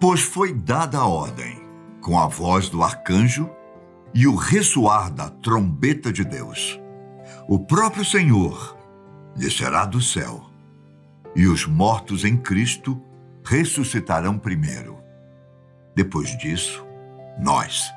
Pois foi dada a ordem, com a voz do arcanjo e o ressoar da trombeta de Deus. O próprio Senhor descerá do céu, e os mortos em Cristo ressuscitarão primeiro. Depois disso, nós,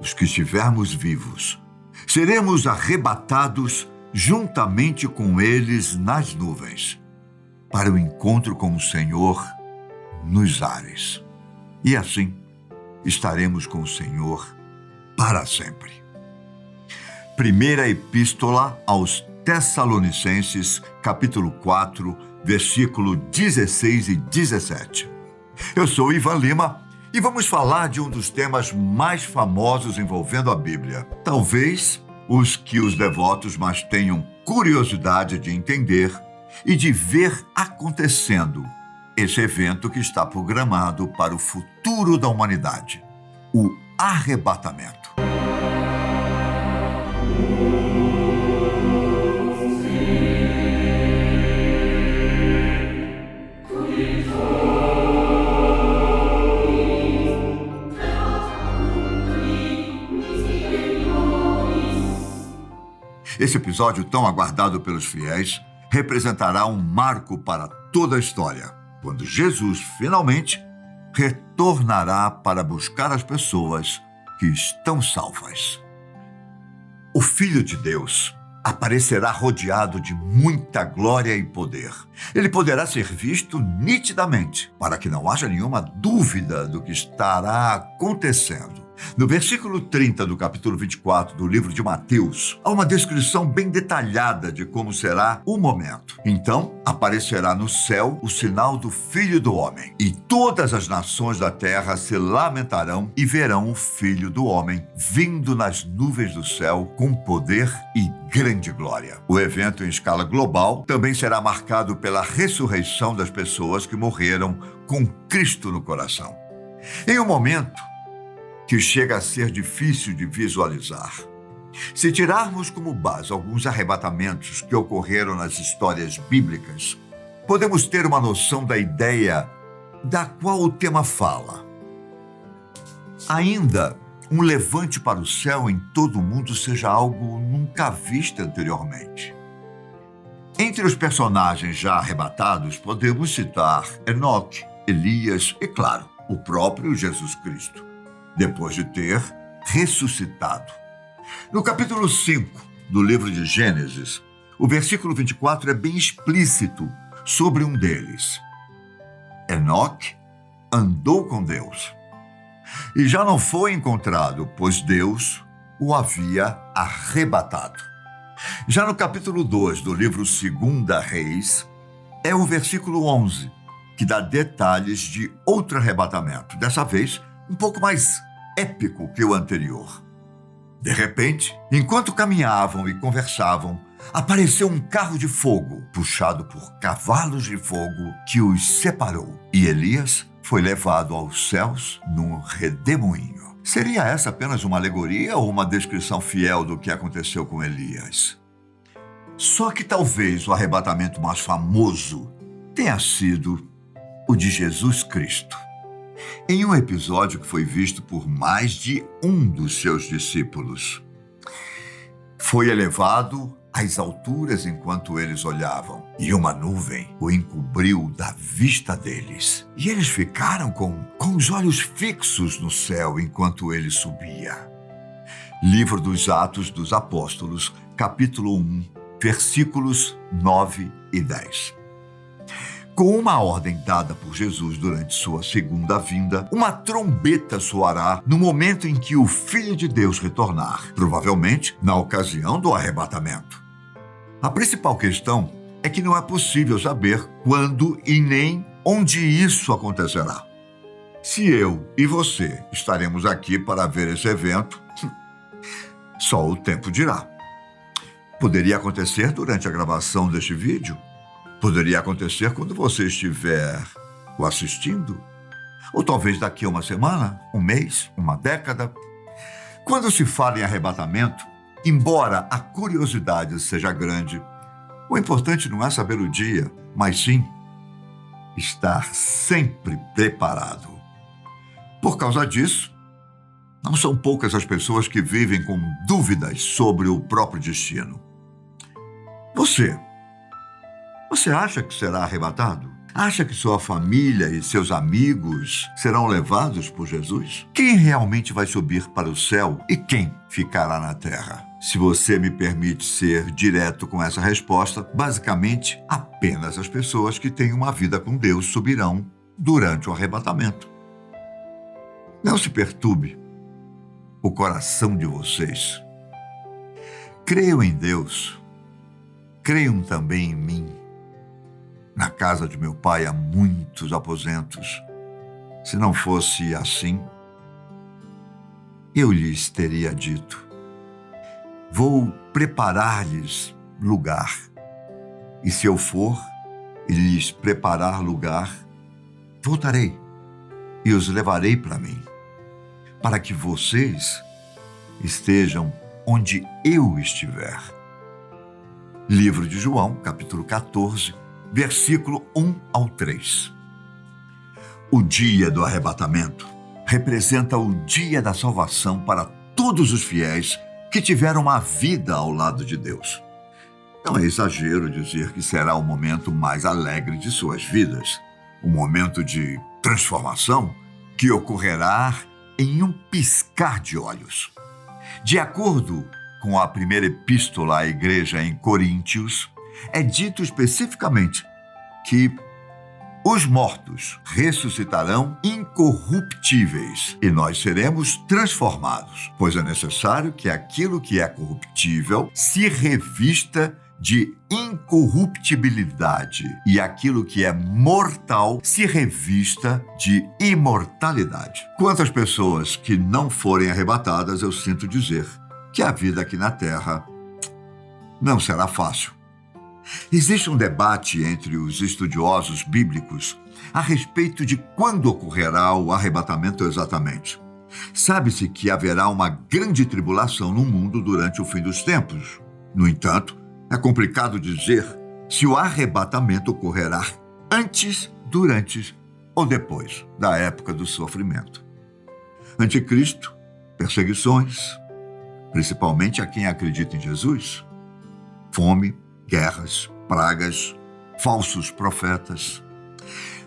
os que estivermos vivos, seremos arrebatados juntamente com eles nas nuvens, para o encontro com o Senhor nos ares. E assim, estaremos com o Senhor para sempre. Primeira Epístola aos Tessalonicenses, capítulo 4, versículo 16 e 17. Eu sou Ivan Lima e vamos falar de um dos temas mais famosos envolvendo a Bíblia. Talvez os que os devotos mais tenham curiosidade de entender e de ver acontecendo esse evento que está programado para o futuro da humanidade, o arrebatamento. Esse episódio tão aguardado pelos fiéis representará um marco para toda a história, quando Jesus finalmente retornará para buscar as pessoas que estão salvas. O Filho de Deus aparecerá rodeado de muita glória e poder. Ele poderá ser visto nitidamente, para que não haja nenhuma dúvida do que estará acontecendo. No versículo 30 do capítulo 24 do livro de Mateus, há uma descrição bem detalhada de como será o momento. Então, aparecerá no céu o sinal do Filho do Homem, e todas as nações da terra se lamentarão e verão o Filho do Homem vindo nas nuvens do céu com poder e grande glória. O evento em escala global também será marcado pela ressurreição das pessoas que morreram com Cristo no coração. Em um momento que chega a ser difícil de visualizar. Se tirarmos como base alguns arrebatamentos que ocorreram nas histórias bíblicas, podemos ter uma noção da ideia da qual o tema fala. Ainda um levante para o céu em todo o mundo seja algo nunca visto anteriormente. Entre os personagens já arrebatados, podemos citar Enoque, Elias e, claro, o próprio Jesus Cristo, depois de ter ressuscitado. No capítulo 5 do livro de Gênesis, o versículo 24 é bem explícito sobre um deles. Enoque andou com Deus e já não foi encontrado, pois Deus o havia arrebatado. Já no capítulo 2 do livro 2 Reis, é o versículo 11, que dá detalhes de outro arrebatamento, dessa vez um pouco mais épico que o anterior. De repente, enquanto caminhavam e conversavam, apareceu um carro de fogo, puxado por cavalos de fogo, que os separou. E Elias foi levado aos céus num redemoinho. Seria essa apenas uma alegoria ou uma descrição fiel do que aconteceu com Elias? Só que talvez o arrebatamento mais famoso tenha sido o de Jesus Cristo. Em um episódio que foi visto por mais de um dos seus discípulos. Foi elevado às alturas enquanto eles olhavam, e uma nuvem o encobriu da vista deles. E eles ficaram com os olhos fixos no céu enquanto ele subia. Livro dos Atos dos Apóstolos, capítulo 1, versículos 9 e 10. Com uma ordem dada por Jesus durante sua segunda vinda, uma trombeta soará no momento em que o Filho de Deus retornar, provavelmente na ocasião do arrebatamento. A principal questão é que não é possível saber quando e nem onde isso acontecerá. Se eu e você estaremos aqui para ver esse evento, só o tempo dirá. Poderia acontecer durante a gravação deste vídeo. Poderia acontecer quando você estiver o assistindo. Ou talvez daqui a uma semana, um mês, uma década. Quando se fala em arrebatamento, embora a curiosidade seja grande, o importante não é saber o dia, mas sim estar sempre preparado. Por causa disso, não são poucas as pessoas que vivem com dúvidas sobre o próprio destino. Você acha que será arrebatado? Acha que sua família e seus amigos serão levados por Jesus? Quem realmente vai subir para o céu e quem ficará na terra? Se você me permite ser direto com essa resposta, basicamente, apenas as pessoas que têm uma vida com Deus subirão durante o arrebatamento. Não se perturbe o coração de vocês. Creiam em Deus, creiam também em mim. Na casa de meu pai há muitos aposentos. Se não fosse assim, eu lhes teria dito: vou preparar-lhes lugar. E se eu for e lhes preparar lugar, voltarei e os levarei para mim, para que vocês estejam onde eu estiver. Livro de João, capítulo 14, versículo 1 ao 3. O dia do arrebatamento representa o dia da salvação para todos os fiéis que tiveram uma vida ao lado de Deus. Não é exagero dizer que será o momento mais alegre de suas vidas, um momento de transformação que ocorrerá em um piscar de olhos. De acordo com a primeira epístola à igreja em Coríntios, é dito especificamente que os mortos ressuscitarão incorruptíveis e nós seremos transformados, pois é necessário que aquilo que é corruptível se revista de incorruptibilidade e aquilo que é mortal se revista de imortalidade. Quantas pessoas que não forem arrebatadas, eu sinto dizer que a vida aqui na Terra não será fácil. Existe um debate entre os estudiosos bíblicos a respeito de quando ocorrerá o arrebatamento exatamente. Sabe-se que haverá uma grande tribulação no mundo durante o fim dos tempos. No entanto, é complicado dizer se o arrebatamento ocorrerá antes, durante ou depois da época do sofrimento. Anticristo, perseguições, principalmente a quem acredita em Jesus, fome, guerras, pragas, falsos profetas.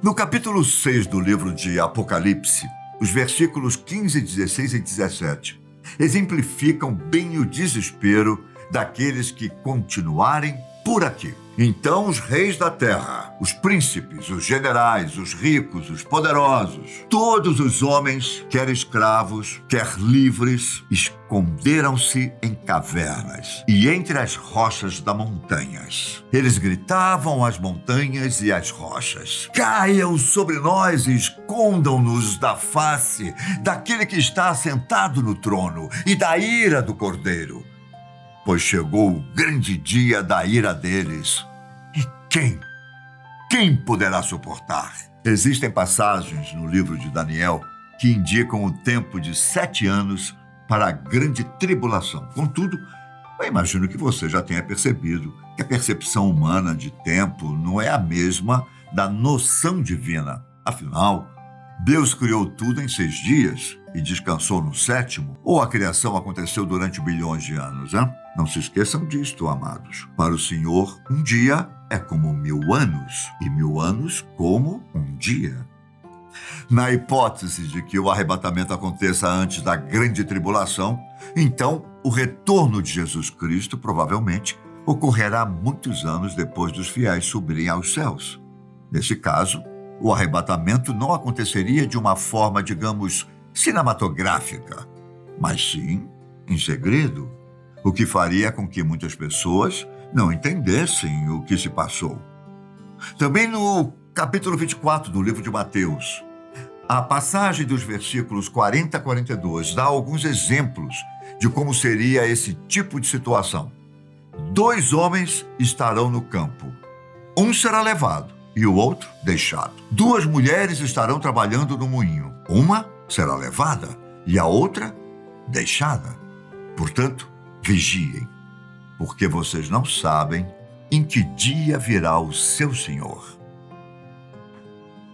No capítulo 6 do livro de Apocalipse, os versículos 15, 16 e 17 exemplificam bem o desespero daqueles que continuarem por aqui. Então os reis da terra, os príncipes, os generais, os ricos, os poderosos, todos os homens, quer escravos, quer livres, esconderam-se em cavernas e entre as rochas das montanhas. Eles gritavam às montanhas e às rochas: caiam sobre nós e escondam-nos da face daquele que está assentado no trono e da ira do Cordeiro. Pois chegou o grande dia da ira deles. E quem poderá suportar? Existem passagens no livro de Daniel que indicam o tempo de 7 anos para a grande tribulação. Contudo, eu imagino que você já tenha percebido que a percepção humana de tempo não é a mesma da noção divina. Afinal, Deus criou tudo em 6 dias e descansou no 7º, ou a criação aconteceu durante bilhões de anos, hein? Não se esqueçam disto, amados. Para o Senhor, um dia é como 1000 anos, e 1000 anos como um dia. Na hipótese de que o arrebatamento aconteça antes da grande tribulação, então o retorno de Jesus Cristo provavelmente ocorrerá muitos anos depois dos fiéis subirem aos céus. Nesse caso, o arrebatamento não aconteceria de uma forma, digamos, cinematográfica, mas sim em segredo, o que faria com que muitas pessoas não entendessem o que se passou. Também no capítulo 24 do livro de Mateus, a passagem dos versículos 40 a 42 dá alguns exemplos de como seria esse tipo de situação. 2 homens estarão no campo. Um será levado e o outro deixado. 2 mulheres estarão trabalhando no moinho. Uma será levada e a outra deixada. Portanto, vigiem, porque vocês não sabem em que dia virá o seu Senhor.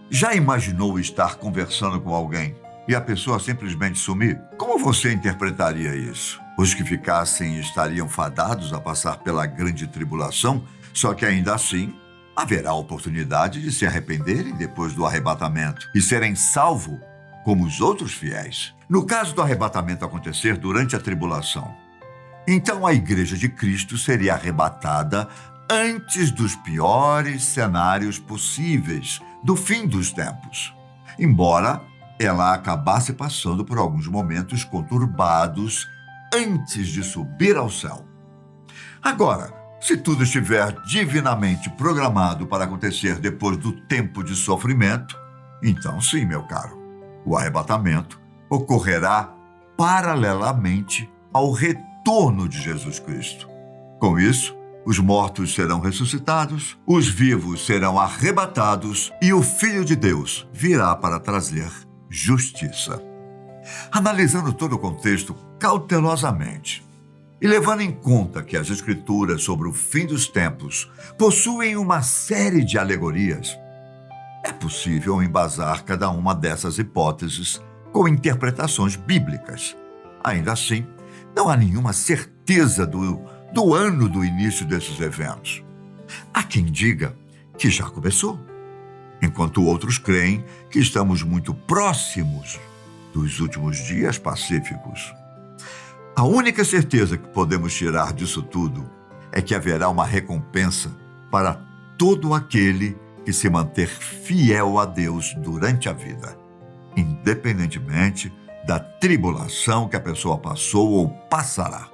Já imaginou estar conversando com alguém e a pessoa simplesmente sumir? Como você interpretaria isso? Os que ficassem estariam fadados a passar pela grande tribulação, só que ainda assim haverá oportunidade de se arrependerem depois do arrebatamento e serem salvos como os outros fiéis. No caso do arrebatamento acontecer durante a tribulação, então a Igreja de Cristo seria arrebatada antes dos piores cenários possíveis do fim dos tempos, embora ela acabasse passando por alguns momentos conturbados antes de subir ao céu. Agora, se tudo estiver divinamente programado para acontecer depois do tempo de sofrimento, então sim, meu caro, o arrebatamento ocorrerá paralelamente ao retorno de Jesus Cristo. Com isso, os mortos serão ressuscitados, os vivos serão arrebatados e o Filho de Deus virá para trazer justiça. Analisando todo o contexto cautelosamente e levando em conta que as Escrituras sobre o fim dos tempos possuem uma série de alegorias, é possível embasar cada uma dessas hipóteses com interpretações bíblicas. Ainda assim, não há nenhuma certeza do ano do início desses eventos. Há quem diga que já começou, enquanto outros creem que estamos muito próximos dos últimos dias pacíficos. A única certeza que podemos tirar disso tudo é que haverá uma recompensa para todo aquele que se manter fiel a Deus durante a vida, independentemente da tribulação que a pessoa passou ou passará.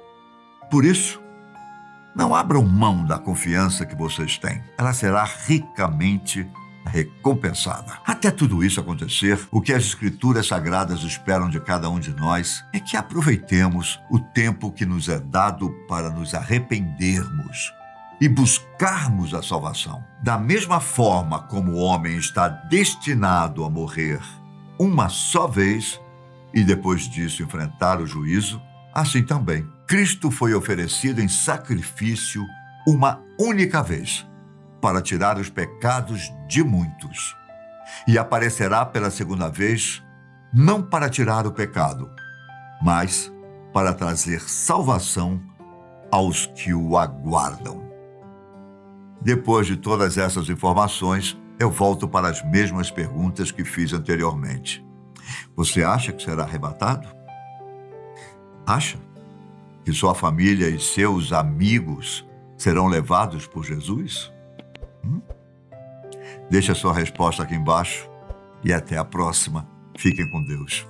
Por isso, não abram mão da confiança que vocês têm. Ela será ricamente recompensada. Até tudo isso acontecer, o que as Escrituras Sagradas esperam de cada um de nós é que aproveitemos o tempo que nos é dado para nos arrependermos e buscarmos a salvação. Da mesma forma como o homem está destinado a morrer uma só vez e depois disso enfrentar o juízo, assim também Cristo foi oferecido em sacrifício uma única vez para tirar os pecados de muitos. E aparecerá pela segunda vez, não para tirar o pecado, mas para trazer salvação aos que o aguardam. Depois de todas essas informações, eu volto para as mesmas perguntas que fiz anteriormente. Você acha que será arrebatado? Acha que sua família e seus amigos serão levados por Jesus? Deixe a sua resposta aqui embaixo e até a próxima. Fiquem com Deus.